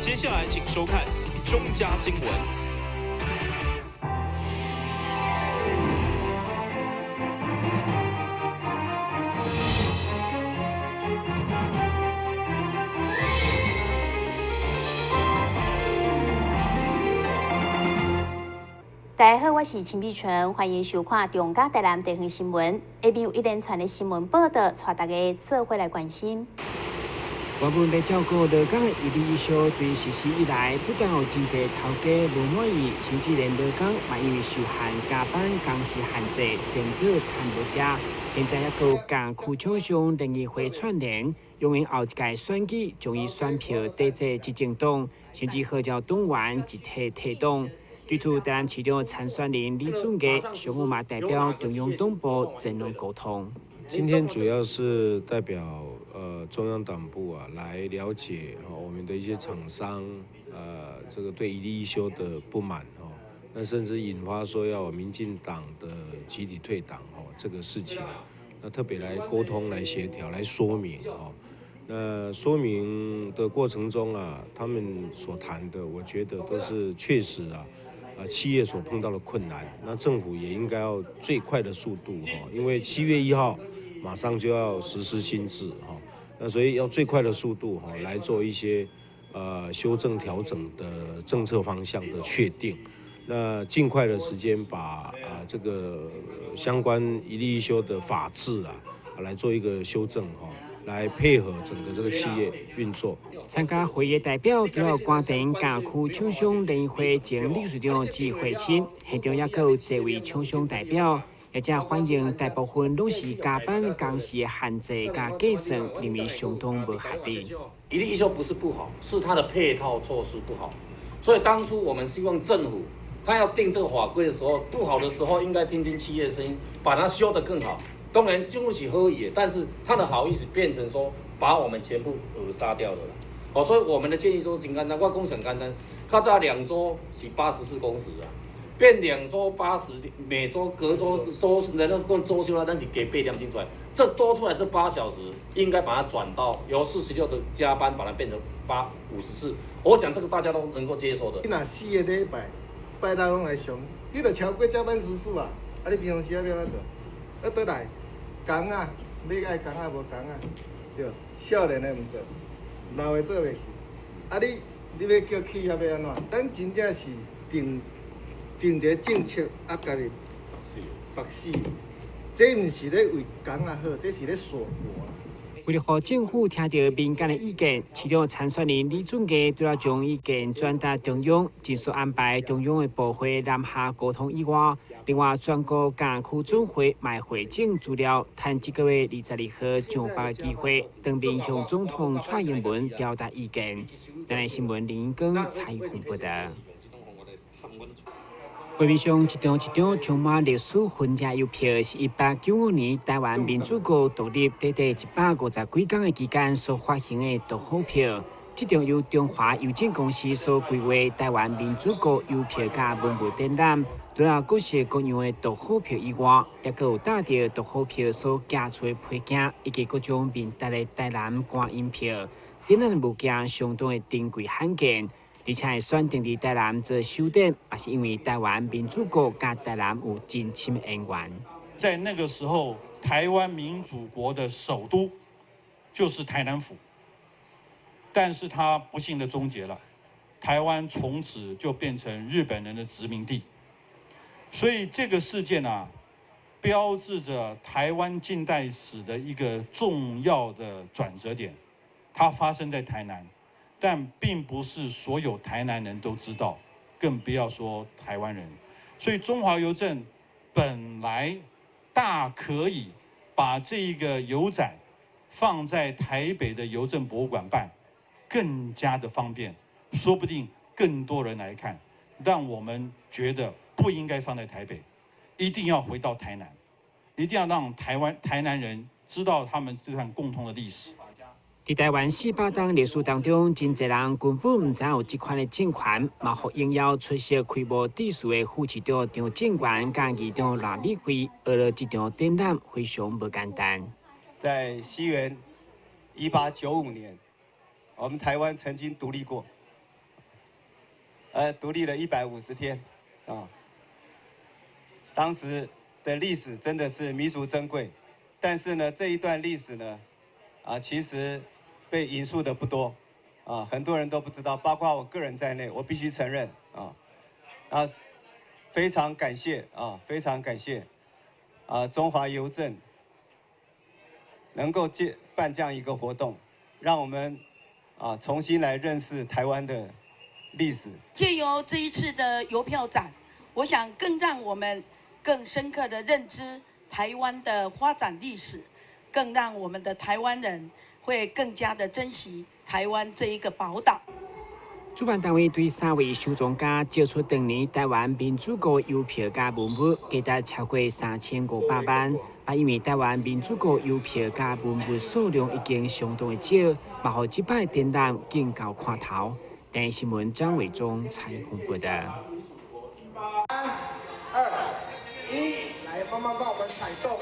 接下来请收看中嘉新闻。大家好，我是陈碧纯，欢迎收看中嘉台南地方新闻。下面有一连串的新闻报道，带大家做回来关心。原本要照顾劳工的一例一休，对实施以来，不但有真侪头家不满意，甚至连劳工嘛因为受限加班工时限制，电脑摊无食。现在还有甲区厂商联谊会串联，用因后一届选举将伊选票抵制执政党，甚至号召党员集体退党。对此，台南市长参选人李俊杰上午嘛代表中央党部前往沟通。今天主要是代表中央党部来了解我们的一些厂商这个对一例一休的不满那甚至引发说要民进党的集体退党这个事情，那特别来沟通、来协调、来说明那说明的过程中他们所谈的，我觉得都是确实企业所碰到的困难，那政府也应该要最快的速度因为7月1号马上就要实施新制那所以要最快的速度来做一些修正调整的政策方向的确定，那尽快的时间把这个相关一例一休的法制来做一个修正来配合整个这个企业运作。参加会议的代表除了关田甲区厂商联谊会前理事长及会亲，现场也有这位厂商代表，也正欢迎大部分拢是加班工时的限制加计算，认为相当无合理。一例一休不是不好，是它的配套措施不好。所以当初我们希望政府他要定这个法规的时候，不好的时候应该听听企业的声音，把它修得更好。当然经不起合意，但是他的好意思变成说把我们全部扼杀掉了啦。所以我们的建议说很简单，我讲很简单，较早2周是84工时变2周80，每周隔周人家讲周休但是给8点钟出来，这多出来这8小时应该把它转到由46的加班把它变成54，我想这个大家都能够接受的。你若4个礼拜，拜六拢来上，你著超过加班时数你平常时要怎做？倒来工要爱工无工对，少年的毋做，老的做袂去。你要叫企业要安怎？咱真正是定一个政策家己绑死，这毋是咧为工好，这是咧锁国。为了让政府听到民间的意见，市长参选人李俊杰除了将意见转达中央，尽速安排中央的部会南下沟通以外，另外全国甲区总会卖会诊资料，趁这个月22号上班的机会，当面向总统蔡英文表达意见。台南新闻林根采访报道。会面上一张充满历史分价邮票，是1895年台湾民主国独立短短150几天的期间所发行的独号票。这张由中华邮政公司所规划台湾民主国邮票甲文物展览，除了各式各样的独号票以外，也有带着独号票所寄出的配件，以及各种面达的台南观音票。展览的物件相当的珍贵罕见。而且选定伫台南做首展，也是因为台湾民主国甲台南有真深恩怨。在那个时候，台湾民主国的首都就是台南府，但是它不幸的终结了，台湾从此就变成日本人的殖民地。所以这个事件标志着台湾近代史的一个重要的转折点，它发生在台南。但并不是所有台南人都知道，更不要说台湾人。所以中华邮政本来大可以把这一个邮展放在台北的邮政博物馆办，更加的方便，说不定更多人来看。让我们觉得不应该放在台北，一定要回到台南，一定要让台南人知道他们这段共同的历史。在台湾400档历史当中，真侪人根本唔知有这款的政权，嘛互应邀出席开幕典礼的副市长张建源甲议长赖美惠，学了这场展览非常不简单。在西元1895年，我们台湾曾经独立过，独立了150天，啊，当时的历史真的是弥足珍贵，但是呢，这一段历史呢，其实被引述的不多，很多人都不知道，包括我个人在内，我必须承认，非常感谢，非常感谢，中华邮政能够办这样一个活动，让我们重新来认识台湾的历史。借由这一次的邮票展，我想更让我们更深刻的认知台湾的发展历史，更让我们的台湾人会更加的珍惜台湾这一个宝岛。主办单位对3位收藏家借出当年台湾民主国邮票甲文物，价值超过3500万。因为台湾民主国邮票甲文物数量已经相当的少，嘛互这摆展览更高看头。但新闻张伟忠采访报道。3、2、1，来慢慢帮我们踩动，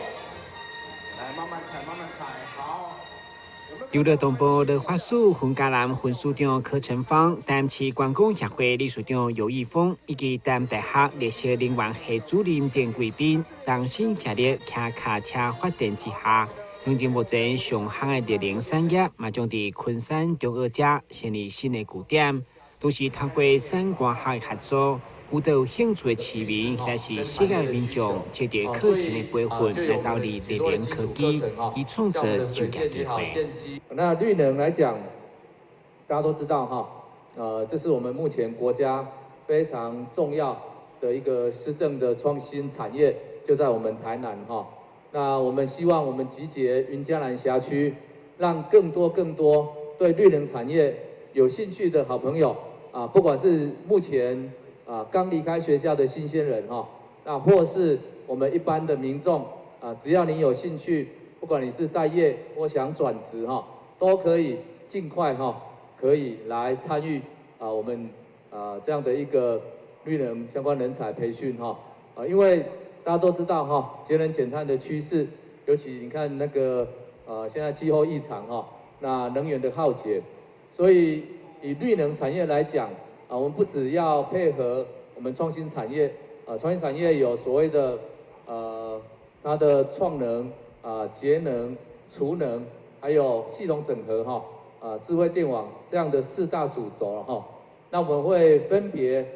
来慢慢踩，慢慢踩，好。游乐动部的法属分家南分署长柯成芳、担市观光协会理事长尤义峰以及淡大学历史人员系主任等贵宾，同心协力骑脚车发展之下，向前目前上行的热能产业，嘛将伫昆山中学者成立新的据点，都是透过产官学的合作。有有兴趣的市民，也是世界民众，借着课程的培训来到热能科技，以创造就业机会。那绿能来讲，大家都知道哈，这是我们目前国家非常重要的一个施政的创新产业，就在我们台南哈。那我们希望我们集结云嘉南辖区，让更多对绿能产业有兴趣的好朋友不管是目前刚离开学校的新鲜人那或是我们一般的民众只要你有兴趣，不管你是待业或想转职都可以尽快可以来参与我们这样的一个绿能相关人才培训因为大家都知道节能减碳的趋势，尤其你看那个现在气候异常那能源的耗竭，所以以绿能产业来讲我们不只要配合我们创新产业，创新产业有所谓的它的创能、节能、储能，还有系统整合智慧电网这样的4大主轴那我们会分别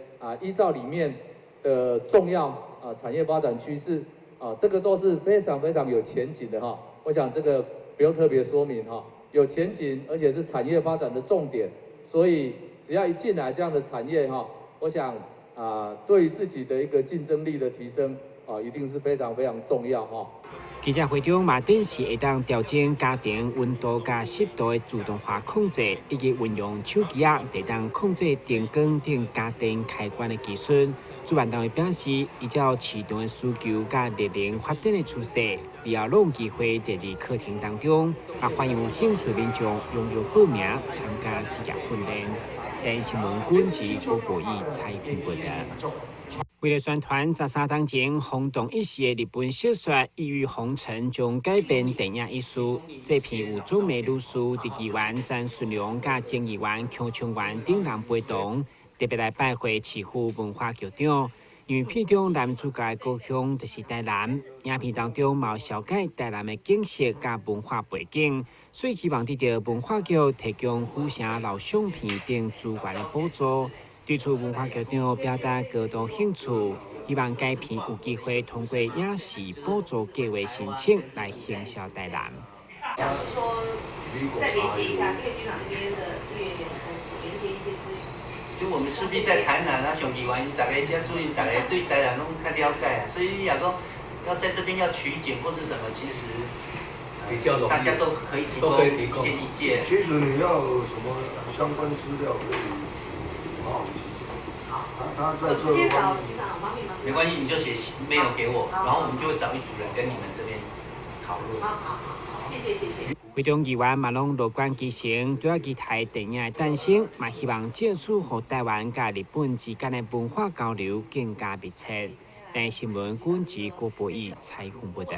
依照里面的重要产业发展趋势这个都是非常有前景的我想这个不用特别说明有前景，而且是产业发展的重点，所以只要一进来这样的产业我想对于自己的一个竞争力的提升一定是非常重要记者会中嘛，电视会当调整家庭温度加湿度的自动化控制，以及运用手机会当控制电光等家电开关的技术。主办单位表示，依照市场的需求甲热能发展的趋势，以后拢有机会在课程当中，欢迎有兴趣民众踊跃报名参加职业训练。电新闻管制郭国义采访报道。为了宣传13当前轰动一时的日本小说《异域红尘》将改编电影一事，这篇有驻美律师狄议员詹顺良甲前议员邱昌元等人陪同，特别来拜会市府文化局长。因为片中男主角的故乡就是台南，影片当中嘛有小解台南的景色甲文化背景，所以希望得到文化局提供府城老相片等资源的补助。对此，文化局长表达高度兴趣，希望该片有机会通过影视补助计划申请来行销台南。表示说，再连接一下，因为局长那边的资源也很丰富，连接一些资源。就我们势必在台南上议员，大家遮注意，大家对台南拢较了解所以也讲要在这边要取景或是什么，其实比较大家都可以提供一些意见。其实你要什么相关资料可以。他在这没关系，你就写mail给我，然后我们就会找一组人跟你们这边讨论。好，谢谢。会中议员嘛拢乐观其成，对期待电影的诞生，嘛希望借此和台湾甲日本之间的文化交流更加密切。但新闻管制郭博义采访报道。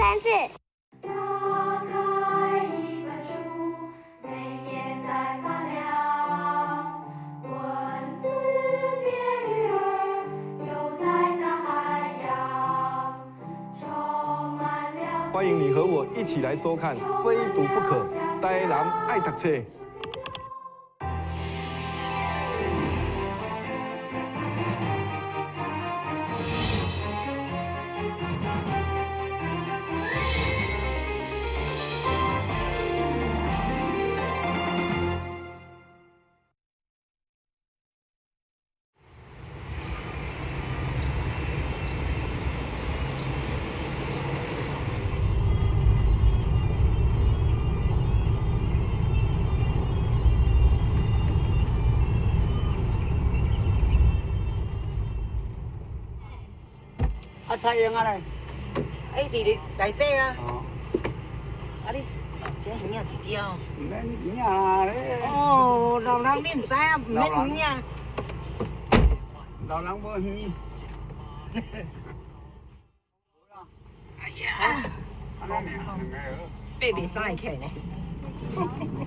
3次。欢迎你和我一起来收看《非读不可》，台南爱读册。菜用啊嘞，伫里内底啊。啊你，这鱼仔一只哦。唔免鱼仔啦，哦，老人你唔知影，唔免鱼仔。老人无鱼。哎呀，8月3会起呢。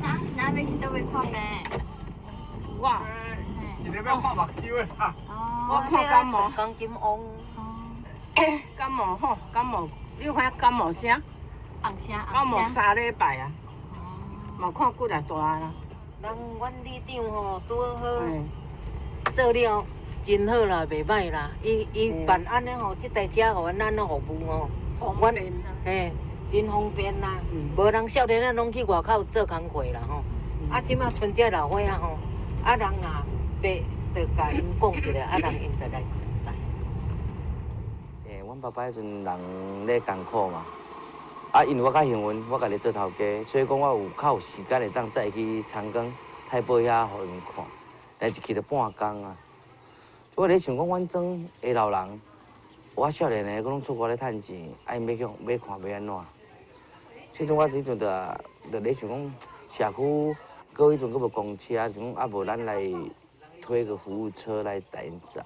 啥？哪边去倒位看呢？我，一日要看目睭的啦。我看感冒。钢筋翁。感冒吼，感冒，你有看感冒啥？红啥？感冒3礼拜啊，嘛看骨也大啦。人阮里长吼拄好，做了真好啦，袂歹啦。伊办安尼吼，这台车互咱服务吼，阮真方便啦。无人少年仔拢去外口做工课啦吼。啊，即马剩这老伙仔吼，啊人若白，着甲因讲一下，啊人因着来。阮爸爸迄阵人咧艰苦嘛，啊，因为我较幸运，我家己做头家，所以讲我较有时间会当再去长庚、太保遐互因看，但一去就半工啊。我咧想讲，阮庄的老人，我少年的，拢出国咧趁钱，啊，因要看要安怎？所以讲我迄阵就咧想讲，社区搁迄阵搁无公车，想讲啊无咱来推个服务车来带因载。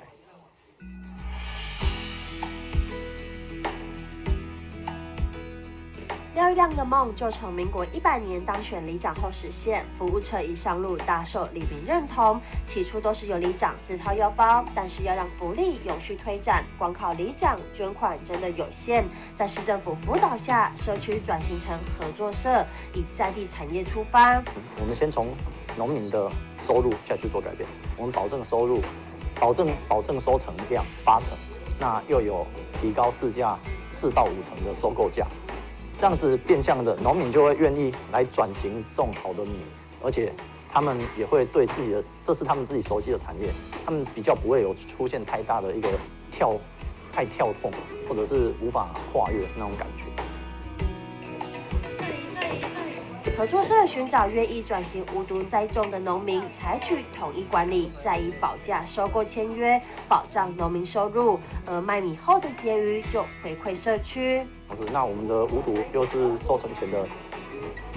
廖一亮的梦就从民国100年当选里长后实现，服务车一上路大受里民认同。起初都是由里长自掏腰包，但是要让福利永续推展，光靠里长捐款真的有限。在市政府辅导下，社区转型成合作社，以在地产业出发。我们先从农民的收入下去做改变，我们保证收入，保证收成量8成，那又有提高市价4到5成的收购价。这样子变相的，农民就会愿意来转型种好的米，而且他们也会对自己的，这是他们自己熟悉的产业，他们比较不会有出现太大的一个太跳动，或者是无法跨越那种感觉。合作社寻找愿意转型无毒栽种的农民，采取统一管理，再以保价收购签约，保障农民收入，而卖米后的结余就回馈社区。那我们的无毒又是收成前的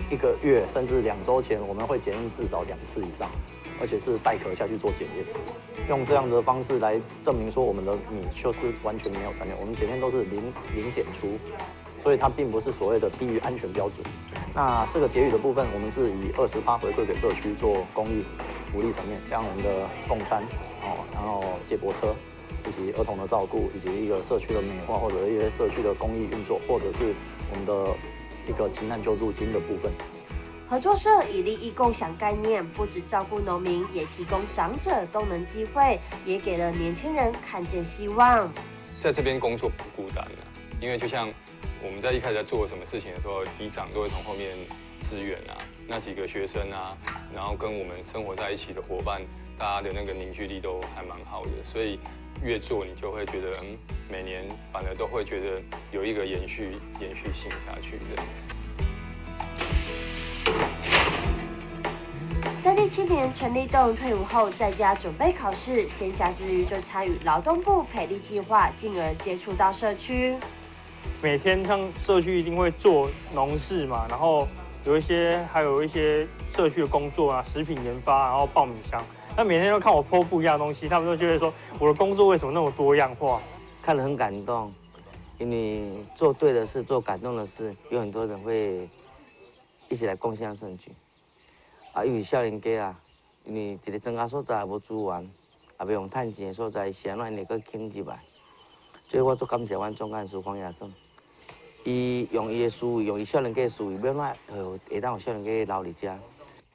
1个月甚至2周前，我们会检验至少2次以上，而且是带壳下去做检验，用这样的方式来证明说我们的米就是完全没有残留，我们检验都是零检出。所以它并不是所谓的低于安全标准。那这个结余的部分，我们是以20%回馈给社区做公益福利层面，像我们的供餐然后接驳车，以及儿童的照顾，以及一个社区的美化，或者一些社区的公益运作，或者是我们的一个急难救助金的部分。合作社以利益共享概念，不只照顾农民，也提供长者动能机会，也给了年轻人看见希望。在这边工作不孤单的，因为就像我们在一开始在做什么事情的时候，里长都会从后面支援啊，那几个学生啊，然后跟我们生活在一起的伙伴，大家的那个凝聚力都还蛮好的，所以越做你就会觉得，每年反而都会觉得有一个延续性下去这样子。在第7年，陈立栋退伍后在家准备考试，闲暇之余就参与劳动部培力计划，进而接触到社区。每天像社区一定会做农事嘛，然后还有一些社区的工作啊，食品研发，然后爆米香。那每天都看我 po 不一样的东西，他们都觉得说我的工作为什么那么多样化？看得很感动，因为做对的事、做感动的事，有很多人会一起来共襄盛举。尤其少年家啊，因为一个庄稼所在无资源，也袂用趁钱的所在，是安怎因会阁兴入来？所以我足感谢阮总干事黄亚胜，伊用伊的思维，用伊少年家的思维，要怎会当有少年家留伫遮。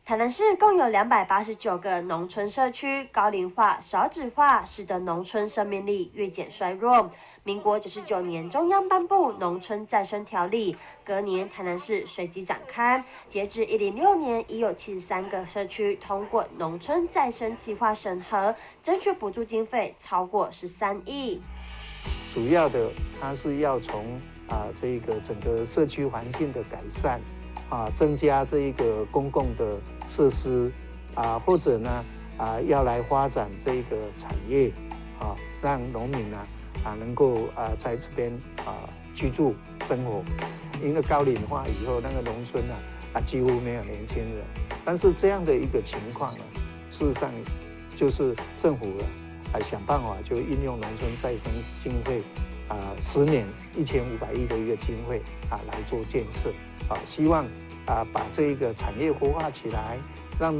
台南市共有289个农村社区，高龄化、少子化使得农村生命力越减衰弱。民国99年，中央颁布《农村再生条例》，隔年台南市随即展开。截至106年，已有73个社区通过农村再生计划审核，争取补助经费超过13亿。主要的，它是要从这个整个社区环境的改善。增加这一个公共的设施或者呢要来发展这一个产业让农民能够在这边居住生活。因为高龄化以后，那个农村几乎没有年轻人。但是这样的一个情况呢，事实上就是政府想办法就运用农村再生经费10年1500亿的一个经费来做建设。希望把这一个产业活化起来，让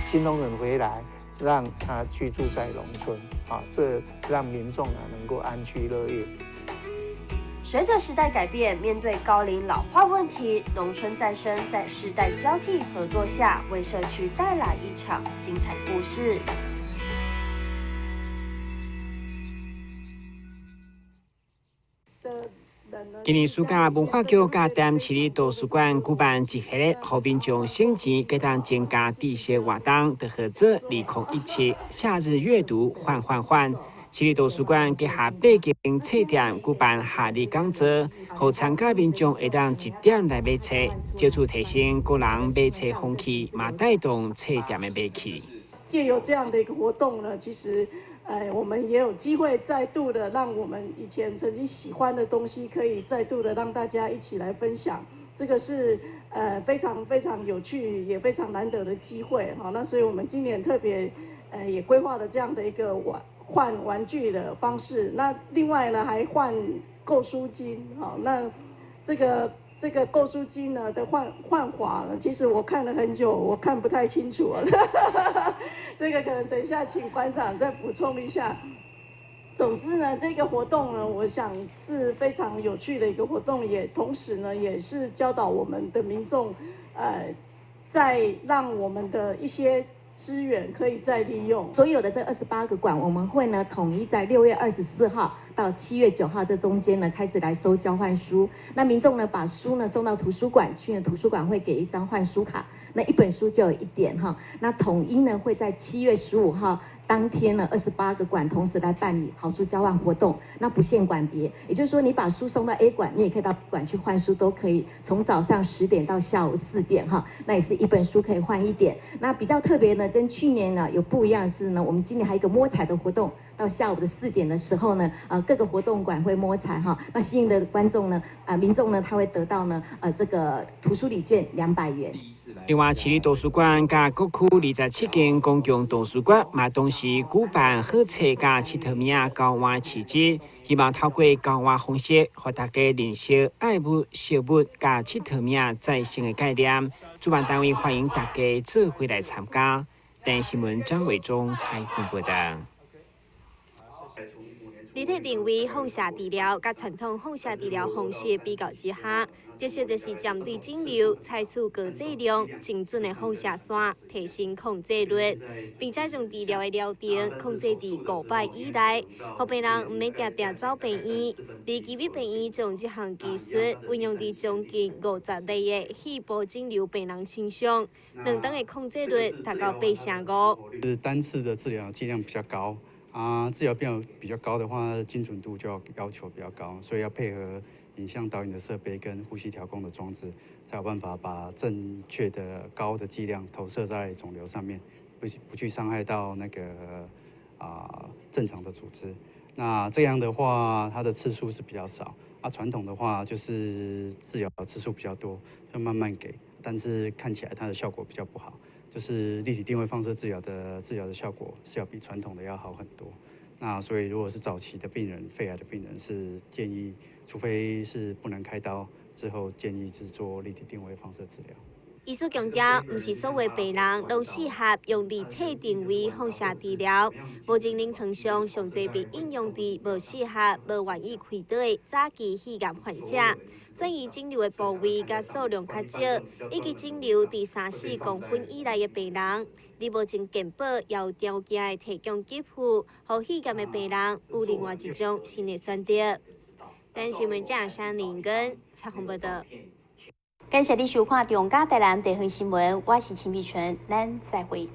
新农人回来，让他居住在农村这让民众能够安居乐业。随着时代改变，面对高龄老化问题，农村再生在世代交替合作下，为社区带来一场精彩故事。今年暑假，文化局甲台市立图书馆举办一系列互民众省钱、加当增加知识活动的合作2017夏日阅读换。市立图书馆结合8间册店举办夏日讲座，互参加民众会当1点来买册，借此提升个人买册风气，嘛带动册店的卖气。借由这样的一个活动呢，其实。我们也有机会再度的让我们以前曾经喜欢的东西，可以再度的让大家一起来分享，这个是非常有趣也非常难得的机会。好，那所以我们今年特别也规划了这样的一个换玩具的方式。那另外呢还换购书金。好，那这个购书金呢的换法呢，其实我看了很久，我看不太清楚啊。这个可能等一下请馆长再补充一下。总之呢，这个活动呢，我想是非常有趣的一个活动，也同时呢也是教导我们的民众，再让我们的一些资源可以再利用。所有的这28个馆，我们会呢统一在6月24号到7月9号这中间呢开始来收交换书。那民众呢把书呢送到图书馆去呢，图书馆会给一张换书卡，那一本书就有1点哈。那统一呢会在7月15号。当天呢，28个馆同时来办理好书交换活动，那不限馆别，也就是说，你把书送到 A 馆，你也可以到 B 馆去换书，都可以。从早上10点到下午4点，哈，那也是一本书可以换1点。那比较特别呢，跟去年呢有不一样的是呢，我们今年还有一个摸彩的活动，到下午的4点的时候呢，各个活动馆会摸彩哈，那幸运的观众呢，民众呢，他会得到呢，这个图书礼券200元。另外，市立图书馆甲各区27间公共图书馆嘛，同时举办好册甲佚佗物仔交换市集，希望透过交换方式，让大家认识爱物、惜物甲佚佗物仔再生的概念。主办单位欢迎大家做伙来参加。台新闻张伟忠采访报道。立体定位放射治疗甲传统放射治疗方式比较之下，特色就是针对肿瘤采取高剂量、精准的放射线，提升控制率，并且将治疗的疗程控制伫500以内，让病人唔免定定走病院。而基于病院将这项技术运用伫将近50例的细胞肿瘤病人身上，2档的控制率达到85%。是单次的治疗剂量比较高。治疗变比较高的话，精准度就要求比较高，所以要配合影像导引的设备跟呼吸调控的装置，才有办法把正确的高的剂量投射在肿瘤上面，不去伤害到那个正常的组织。那这样的话，它的次数是比较少。传统的话就是治疗次数比较多，就慢慢给，但是看起来它的效果比较不好。就是立体定位放射治疗的效果是要比传统的要好很多。那所以如果是早期的病人、肺癌的病人，是建议除非是不能开刀之后，建议是做立体定位放射治疗。医师强调，唔是所有病人都适合用立体定位放射治疗。目前临床上上侪被应用伫无适合、无愿意开刀的早期肺癌患者，转移肿瘤的部位甲数量较少，以及肿瘤伫3-4公分以内的病人。你目前健保也有条件的提供给付，予肺癌的病人有另外一种新的选择。但新闻站山林根采访报道。感谢你收看《中嘉台南地方新闻》，我是陈碧纯，咱再会。